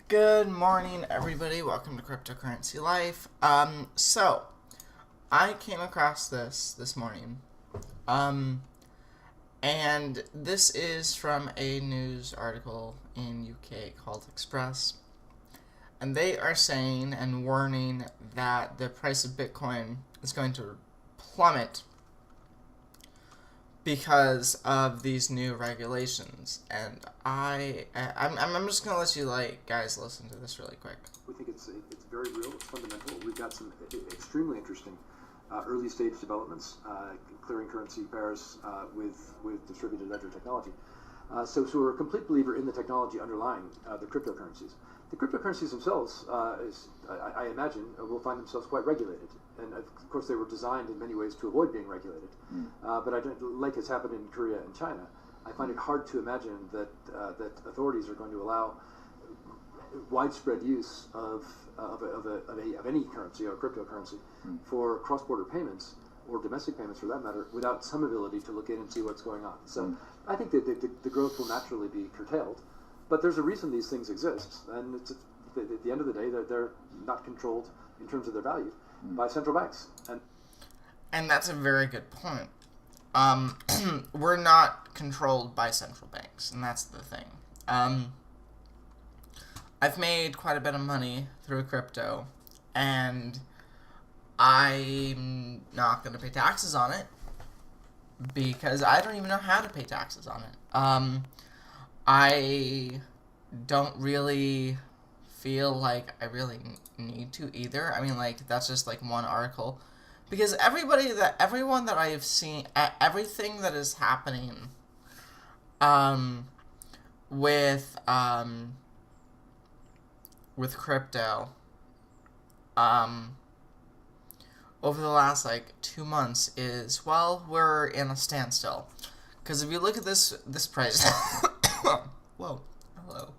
Good morning, everybody. Welcome to Cryptocurrency Life. So I came across this morning, and this is from a news article in UK called Express, and they are saying and warning that the price of Bitcoin is going to plummet because of these new regulations. And I'm just gonna let you guys listen to this really quick. We think it's very real. It's fundamental. We've got some extremely interesting early stage developments, clearing currency pairs with distributed ledger technology. So we're a complete believer in the technology underlying the cryptocurrencies. The cryptocurrencies themselves, I imagine, will find themselves quite regulated. And of course, they were designed in many ways to avoid being regulated. But like has happened in Korea and China, I find it hard to imagine that authorities are going to allow widespread use of any currency or cryptocurrency for cross-border payments or domestic payments for that matter without some ability to look in and see what's going on. So I think that the growth will naturally be curtailed, but there's a reason these things exist, and at the end of the day they're not controlled in terms of their value by central banks. And that's a very good point. We're not controlled by central banks, and that's the thing. I've made quite a bit of money through crypto, and I'm not going to pay taxes on it because I don't even know how to pay taxes on it. I don't really feel like I really need to either. I mean, that's just one article. Because everyone that I have seen, everything that is happening with crypto over the last 2 months is, well, we're in a standstill. Because if you look at this price, whoa, hello.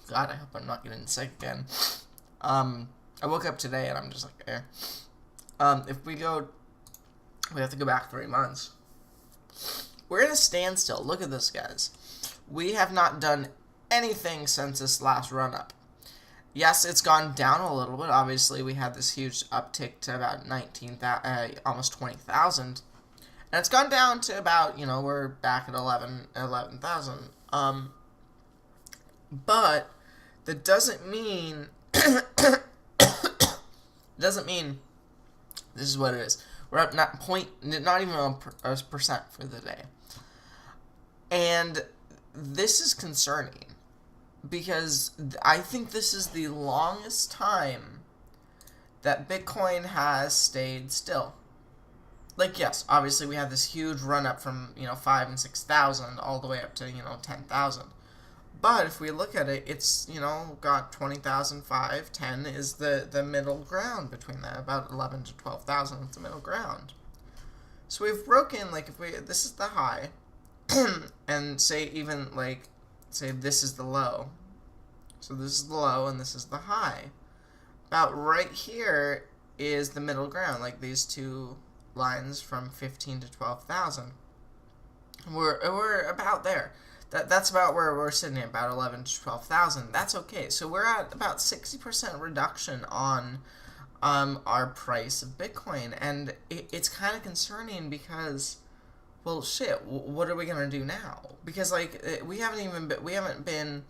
God, I hope I'm not getting sick again. I woke up today and I'm just eh. If we have to go back 3 months. We're in a standstill. Look at this, guys. We have not done anything since this last run-up. Yes, it's gone down a little bit. Obviously, we had this huge uptick to about almost 20,000. And it's gone down to about, we're back at 11,000. But that doesn't mean... doesn't mean this is what it is. We're up not even a percent for the day. And this is concerning because I think this is the longest time that Bitcoin has stayed still. Yes, obviously we had this huge run up from, 5 and 6,000 all the way up to, 10,000. But if we look at it, it's, got 20,000, 5, 10 is the middle ground between that. About 11 to 12,000 is the middle ground. So we've broken, this is the high, and say this is the low. So this is the low and this is the high. About right here is the middle ground, these two lines from 15 to 12,000. We're about there. That's about where we're sitting at, about 11 to 12,000. That's okay. So we're at about 60% reduction on our price of Bitcoin, and it's kind of concerning because, well, shit, what are we gonna do now? Because we haven't been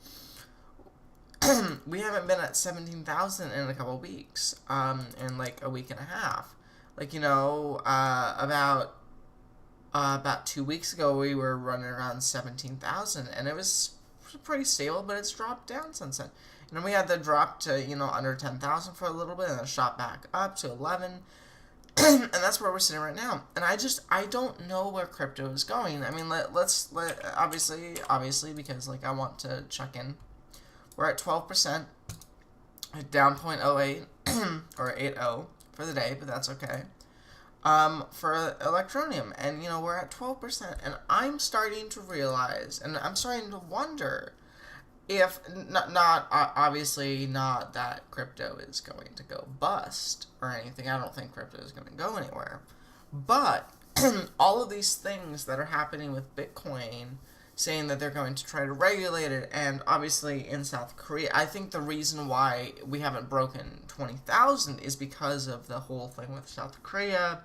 at 17,000 in a couple weeks, in a week and a half. About 2 weeks ago, we were running around 17,000, and it was pretty stable, but it's dropped down since then. And then we had the drop to, under 10,000 for a little bit, and then shot back up to 11, and that's where we're sitting right now. And I don't know where crypto is going. I mean, let's obviously, because, I want to check in. We're at 12%, down 0.08, or 80 for the day, but that's okay. For Electroneum, and we're at 12%, and I'm starting to realize, and I'm starting to wonder if obviously not that crypto is going to go bust or anything. I don't think crypto is going to go anywhere, but all of these things that are happening with Bitcoin saying that they're going to try to regulate it. And obviously in South Korea, I think the reason why we haven't broken 20,000 is because of the whole thing with South Korea.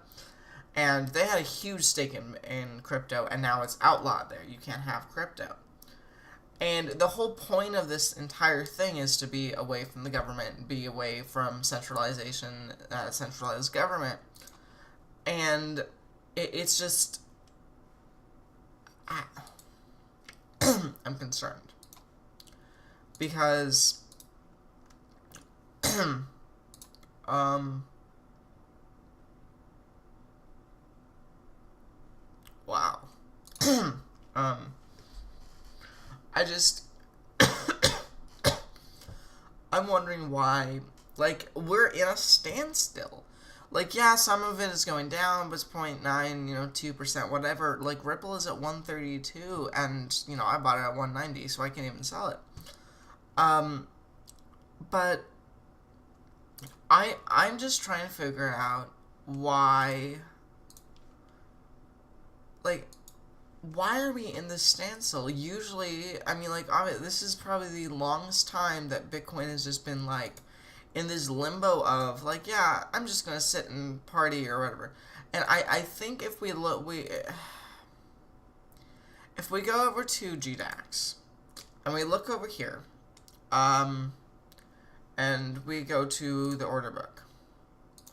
And they had a huge stake in crypto, and now it's outlawed there. You can't have crypto. And the whole point of this entire thing is to be away from the government, be away from centralization, centralized government. And it's just... I'm concerned. Because... wow. I just... I'm wondering why, like, we're in a standstill. Like, yeah, some of it is going down, but it's 0.9, 2%, whatever. Like, Ripple is at 132, and, I bought it at 190, so I can't even sell it. But I'm just trying to figure out why, like, why are we in this standstill? Usually, I mean, like, this is probably the longest time that Bitcoin has just been, like, in this limbo of, like, yeah, I'm just going to sit and party or whatever. And I think if we look, if we go over to GDAX, and we look over here, and we go to the order book,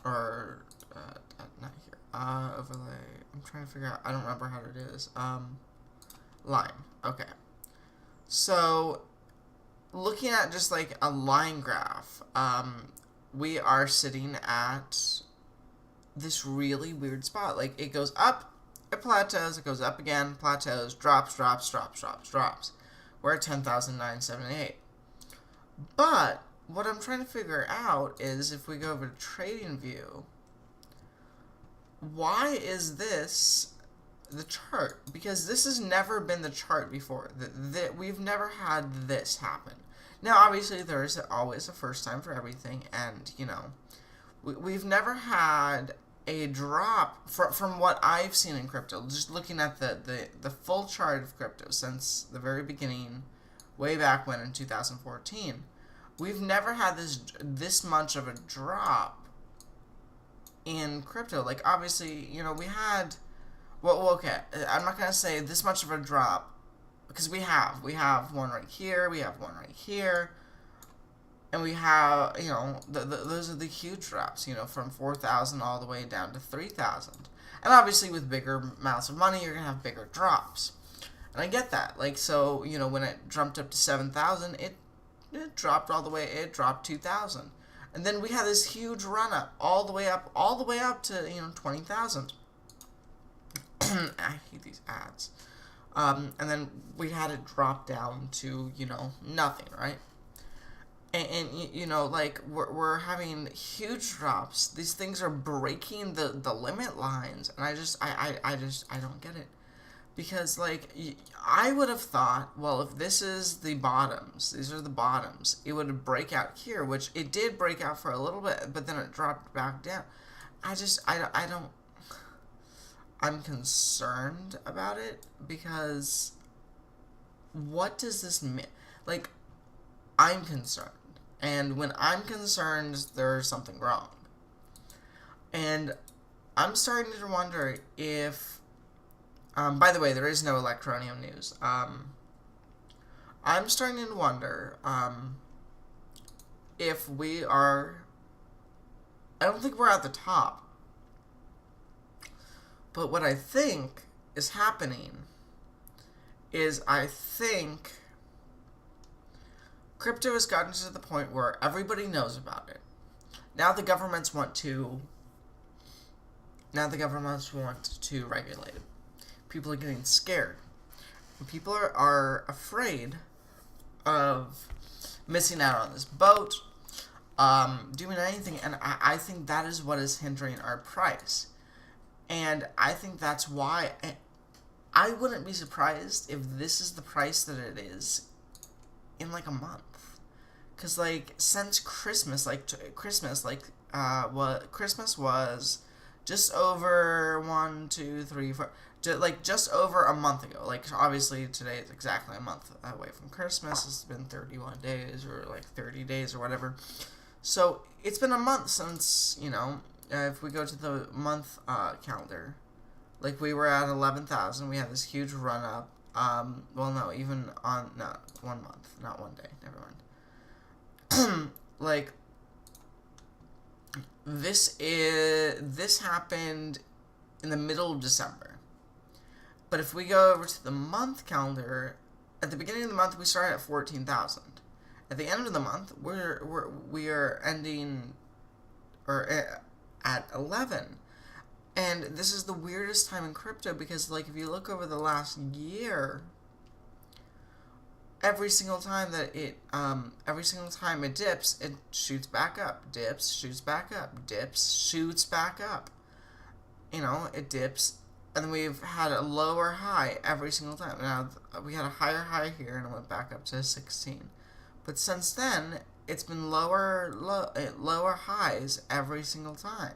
or, not here, overlay, I'm trying to figure out, I don't remember how it is, line, okay. So, looking at just like a line graph, we are sitting at this really weird spot. Like, it goes up, it plateaus, it goes up again, plateaus, drops. We're at 10,978. But what I'm trying to figure out is, if we go over to trading view, why is this the chart? Because this has never been the chart before. We've never had this happen. Now, obviously, there's always a first time for everything, and, we've never had a drop from what I've seen in crypto. Just looking at the full chart of crypto since the very beginning, way back when in 2014, we've never had this much of a drop in crypto. Like, obviously, we had, well, okay, I'm not going to say this much of a drop, because we have one right here, we have one right here, and we have, those are the huge drops, from 4,000 all the way down to 3,000. And obviously with bigger amounts of money, you're going to have bigger drops. And I get that. Like, so, when it jumped up to 7,000, it dropped all the way, it dropped 2,000. And then we had this huge run up, all the way up to, 20,000. I hate these ads. And then we had it drop down to, nothing, right? And like, we're having huge drops. These things are breaking the limit lines. And I don't get it. Because, like, I would have thought, well, if this is the bottoms, these are the bottoms, it would break out here, which it did break out for a little bit, but then it dropped back down. I'm concerned about it, because what does this mean? Like, I'm concerned. And when I'm concerned, there's something wrong. And I'm starting to wonder if... by the way, there is no Electroneum news. I'm starting to wonder if we are... I don't think we're at the top. But what I think is happening is, I think crypto has gotten to the point where everybody knows about it. Now the governments want to regulate it. People are getting scared. People are afraid of missing out on this boat, doing anything, and I think that is what is hindering our price. And I think that's why I wouldn't be surprised if this is the price that it is in like a month. Because, like, since Christmas, Christmas was just over 1, 2, 3, 4. just over a month ago. Like, obviously today is exactly a month away from Christmas. It's been 31 days or like 30 days or whatever. So it's been a month since, if we go to the month calendar, like we were at 11,000. We had this huge run up. Well, no, even on, no, 1 month, not 1 day. Never mind. Like, this happened in the middle of December. But if we go over to the month calendar, at the beginning of the month we started at 14,000. At the end of the month, we are ending at 11. And this is the weirdest time in crypto because, like, if you look over the last year, every single time it dips, it shoots back up, dips, shoots back up, dips, shoots back up. It dips. And then we've had a lower high every single time. Now, we had a higher high here, and it went back up to 16. But since then, it's been lower highs every single time.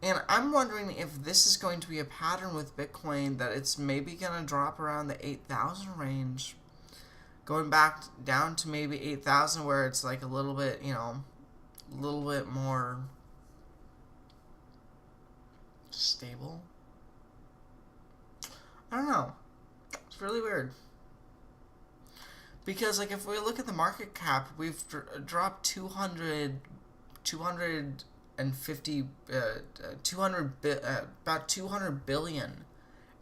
And I'm wondering if this is going to be a pattern with Bitcoin, that it's maybe going to drop around the 8,000 range, going back down to maybe 8,000, where it's like a little bit, a little bit more stable. I don't know. It's really weird. Because, like, if we look at the market cap, we've dropped about 200 billion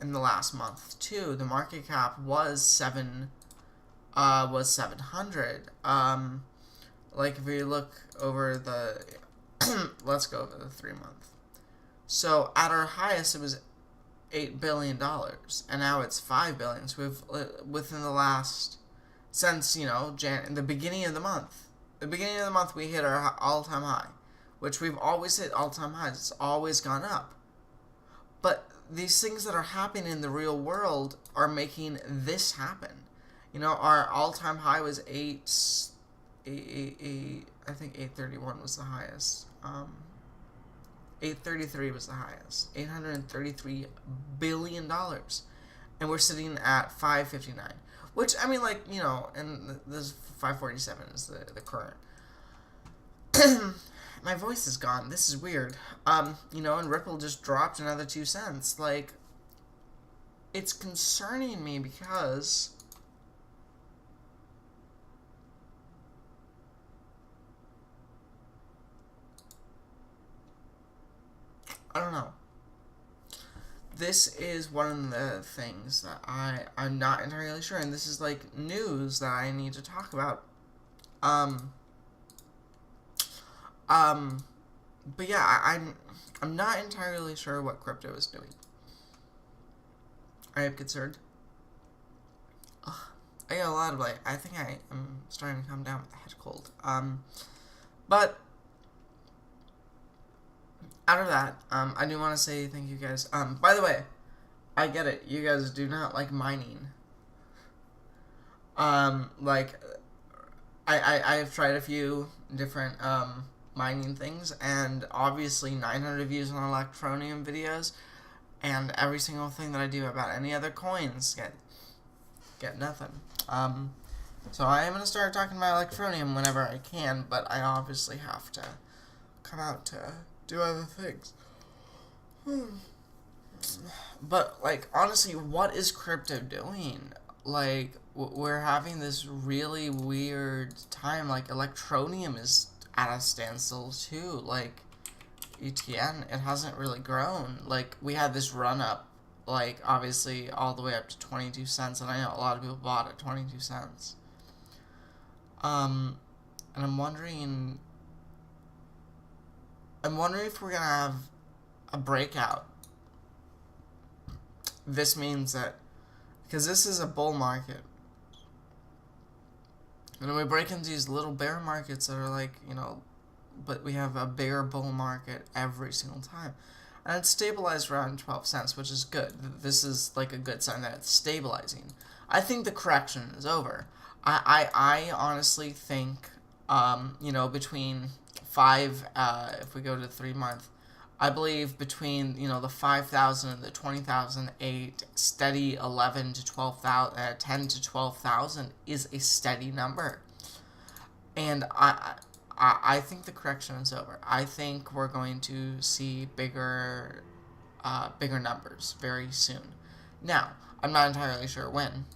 in the last month too. The market cap was 700. Like, if we look over the let's go over the 3 month. So at our highest it was $8 billion, and now it's $5 billion. So we've, within the last, since, the beginning of the month. The beginning of the month, we hit our all-time high, which we've always hit all-time highs. It's always gone up. But these things that are happening in the real world are making this happen. Our all-time high was I think 831 was the highest. 833 was the highest. $833 billion. And we're sitting at 559. Which, I mean, like, and this 547 is the current. My voice is gone. This is weird. And Ripple just dropped another 2 cents. Like, it's concerning me because I don't know. This is one of the things that I'm not entirely sure, and this is like news that I need to talk about. But yeah, I'm not entirely sure what crypto is doing. I am concerned. Ugh, I got a lot of I think I am starting to come down with a head cold. But out of that, I do want to say thank you guys. By the way, I get it. You guys do not like mining. Like, I've tried a few different, mining things, and obviously 900 views on Electroneum videos, and every single thing that I do about any other coins get nothing. So I am going to start talking about Electroneum whenever I can, but I obviously have to come out to do other things. But, like, honestly, what is crypto doing? Like, we're having this really weird time. Like, Electroneum is at a standstill, too. Like, ETN, it hasn't really grown. Like, we had this run-up, like, obviously, all the way up to 22 cents, and I know a lot of people bought at 22 cents. And I'm wondering if we're gonna have a breakout. This means that, because this is a bull market, and we break into these little bear markets that are like, but we have a bigger bull market every single time. And it's stabilized around 12 cents, which is good. This is like a good sign that it's stabilizing. I think the correction is over. I honestly think, between 5, if we go to 3 month, I believe between, you know, the 5,000 and the 20,000, a steady 11 to 12,000, 10 to 12,000 is a steady number. And I think the correction is over. I think we're going to see bigger numbers very soon. Now, I'm not entirely sure when,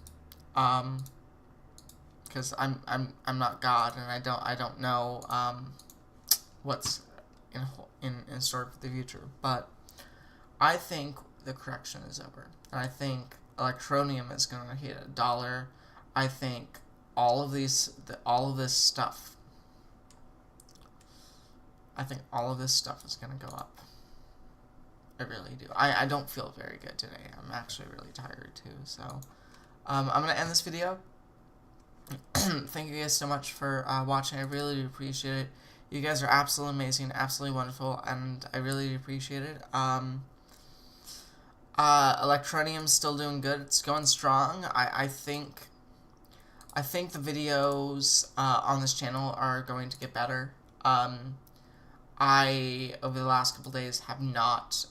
because I'm not God, and I don't know what's in store for the future. But I think the correction is over, and I think Electroneum is going to hit $1. I think all of this stuff. I think all of this stuff is going to go up. I really do. I don't feel very good today. I'm actually really tired too. So I'm going to end this video. Thank you guys so much for watching. I really do appreciate it. You guys are absolutely amazing, absolutely wonderful, and I really do appreciate it. Electroneum's still doing good. It's going strong. I think the videos on this channel are going to get better. I, over the last couple days, have not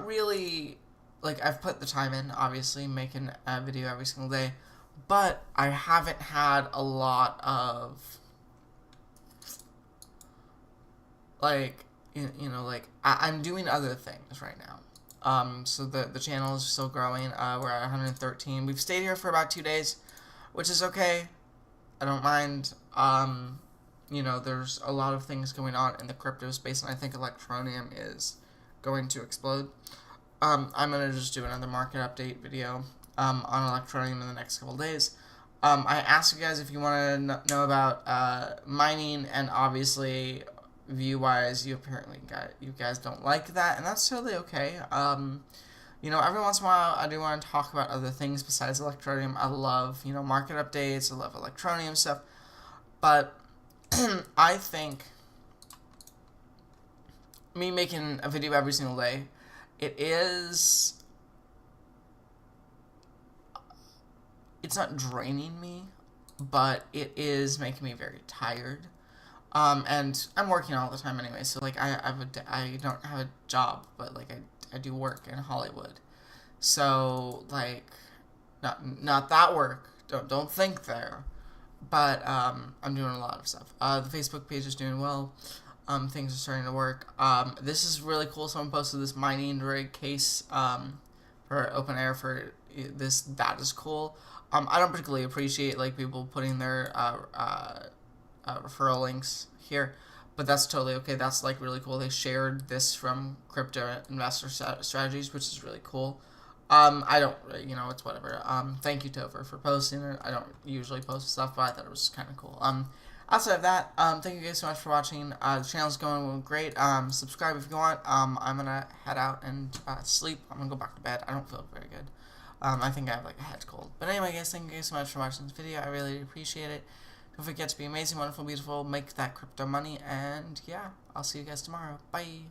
really, like, I've put the time in, obviously, making a video every single day, but I haven't had a lot of, like, you know, like, I'm doing other things right now. So the channel is still growing. We're at 113. We've stayed here for about 2 days, which is okay. I don't mind. You know, there's a lot of things going on in the crypto space, and I think Electroneum is going to explode. I'm going to just do another market update video on Electroneum in the next couple days. I asked you guys if you want to know about mining, and obviously, view-wise, you guys don't like that, and that's totally okay. You know, every once in a while, I do want to talk about other things besides Electroneum. I love, you know, market updates. I love Electroneum stuff, but I think me making a video every single day, it's not draining me, but it is making me very tired. And I'm working all the time anyway, so like I don't have a job, but like I do work in Hollywood, so like not that work. Don't think there. But I'm doing a lot of stuff. The Facebook page is doing well. Things are starting to work. This is really cool. Someone posted this mining rig case for open air for this. That is cool. I don't particularly appreciate like people putting their referral links here, but that's totally okay. That's like really cool. They shared this from Crypto Investor Strategies, which is really cool. I don't, you know, it's whatever. Thank you, Topher, for posting it. I don't usually post stuff, but I thought it was kind of cool. Outside of that, thank you guys so much for watching. The channel's going great. Subscribe if you want. I'm gonna head out and sleep. I'm gonna go back to bed. I don't feel very good. I think I have like a head cold. But anyway, guys, thank you guys so much for watching this video. I really appreciate it. Don't forget to be amazing, wonderful, beautiful, make that crypto money, and yeah, I'll see you guys tomorrow. Bye.